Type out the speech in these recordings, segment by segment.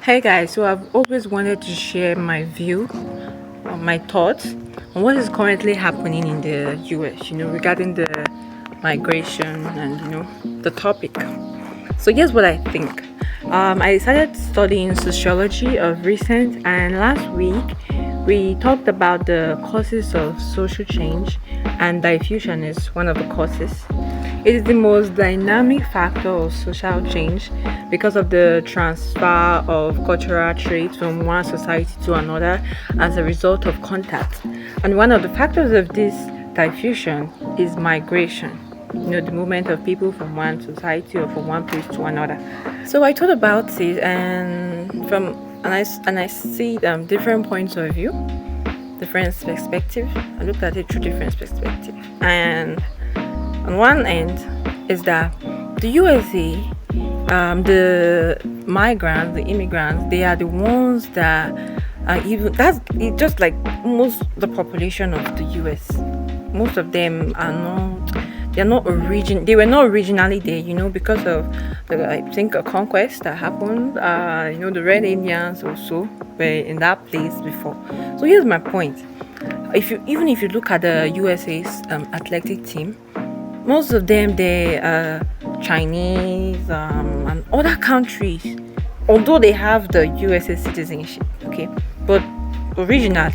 Hey guys, so I've always wanted to share my view, my thoughts on what is currently happening in the US, regarding the migration and, the topic. So here's what I think. I started studying sociology of recent, and last week we talked about the causes of social change, and diffusion is one of the causes. It is the most dynamic factor of social change because of the transfer of cultural traits from one society to another as a result of contact. And one of the factors of this diffusion is migration. The movement of people from one society or from one place to another. So I thought about it, and I see different points of view, different perspective. I looked at it through different perspective, and on one end is that the USA, the migrants, the immigrants, they are the ones that are even that's it just like most the population of the US. Most of them are not. They're not They were not originally there, because of I think a conquest that happened. The Red Indians also were in that place before. So here's my point. If you look at the USA's athletic team, most of them they are Chinese and other countries, although they have the USA citizenship, okay, but originally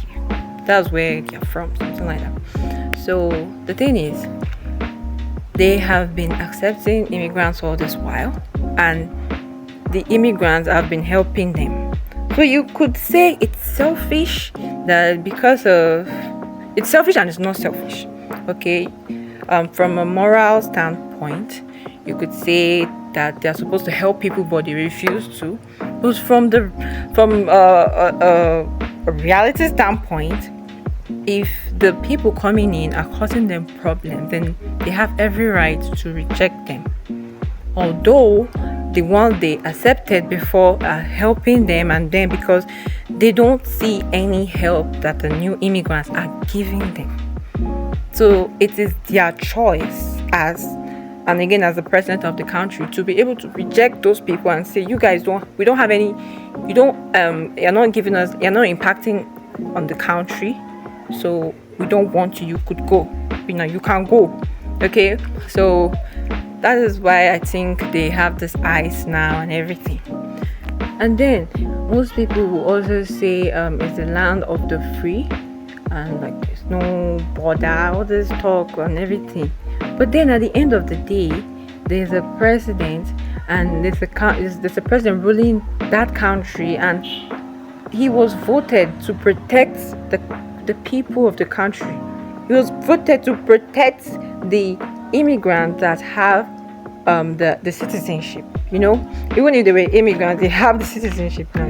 that's where they're from, something like that. So the thing is, they have been accepting immigrants all this while, and the immigrants have been helping them. So you could say it's selfish that because of it's selfish and it's not selfish, okay. From a moral standpoint, you could say that they're supposed to help people, but they refuse to. But from a reality standpoint, if the people coming in are causing them problems, then they have every right to reject them. Although the ones they accepted before are helping them, and then because they don't see any help that the new immigrants are giving them. So it is their choice and again as the president of the country to be able to reject those people and say, you guys we don't have any, you're not giving us, you're not impacting on the country. So we don't want you could go, you can go. Okay. So that is why I think they have this ice now and everything. And then most people will also say it's the land of the free, and like there's no border, all this talk and everything. But then at the end of the day, there's a president, and there's a president ruling that country, and he was voted to protect the people of the country. He was voted to protect the immigrants that have the citizenship. Even if they were immigrants, they have the citizenship now.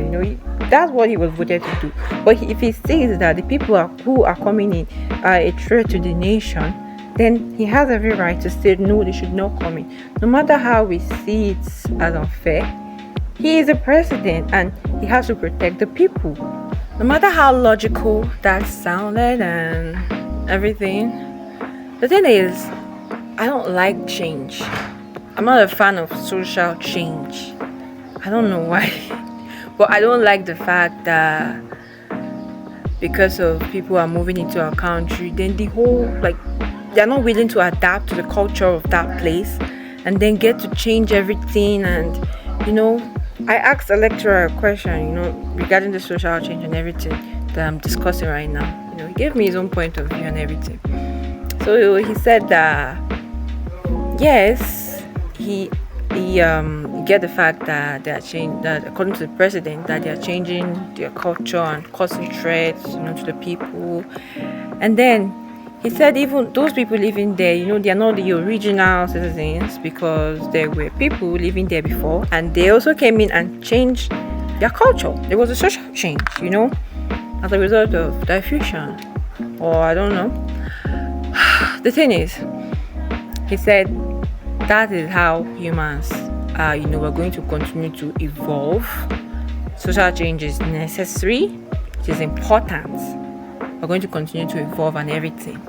That's what he was voted to do. But if he says that the people who are coming in are a threat to the nation, then he has every right to say no, they should not come in. No matter how we see it as unfair, he is a president and he has to protect the people. No matter how logical that sounded and everything, the thing is, I don't like change. I'm not a fan of social change. I don't know why. But I don't like the fact that because of people are moving into our country, then the whole, they're not willing to adapt to the culture of that place and then get to change everything. And, I asked a lecturer a question, regarding the social change and everything that I'm discussing right now. He gave me his own point of view and everything. So he said that, yes, he get the fact that they are changing, that according to the president, that they are changing their culture and causing threats, to the people. And then he said even those people living there, they are not the original citizens because there were people living there before, and they also came in and changed their culture. There was a social change, as a result of diffusion, or I don't know. The thing is, he said that is how humans are, we're going to continue to evolve. Social change is necessary, it is important. We're going to continue to evolve and everything.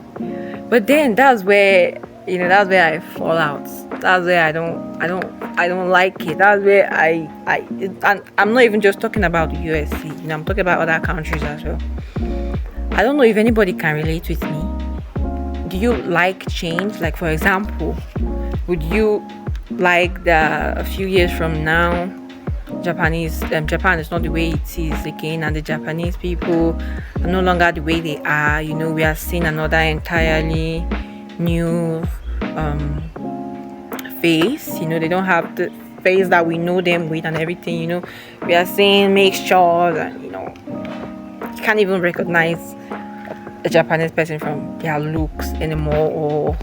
But then that's where I fall out. That's where I don't like it. That's where I'm not even just talking about the USC. I'm talking about other countries as well. I don't know if anybody can relate with me. Do you like change? Like, for example, would you like that a few years from now, Japan is not the way it is again, and the Japanese people are no longer the way they are. We are seeing another entirely new um face. They don't have the face that we know them with and everything. We are seeing mixtures, and you can't even recognize a Japanese person from their looks anymore. Or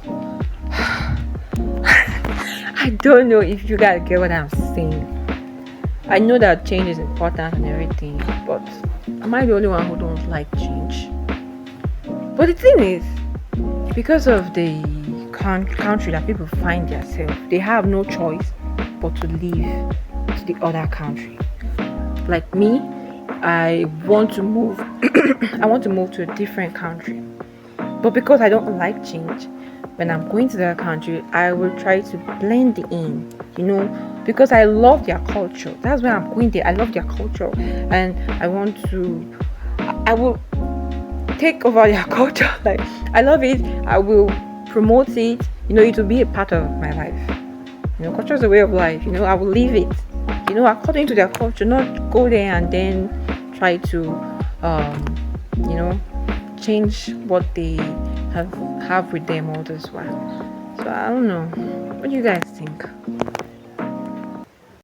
I don't know if you guys get what I'm saying. I know that change is important and everything, but am I the only one who don't like change? But the thing is, because of the country that people find themselves, they have no choice but to leave to the other country. Like me, I want to move. I want to move to a different country, but because I don't like change, when I'm going to that country, I will try to blend in. Because I love their culture. That's why I'm going there. I love their culture, and I want to. I will take over their culture. Like, I love it. I will promote it. It will be a part of my life. Culture is a way of life. I will live it. According to their culture, not go there and then try to, change what they have with them all this while. So I don't know. What do you guys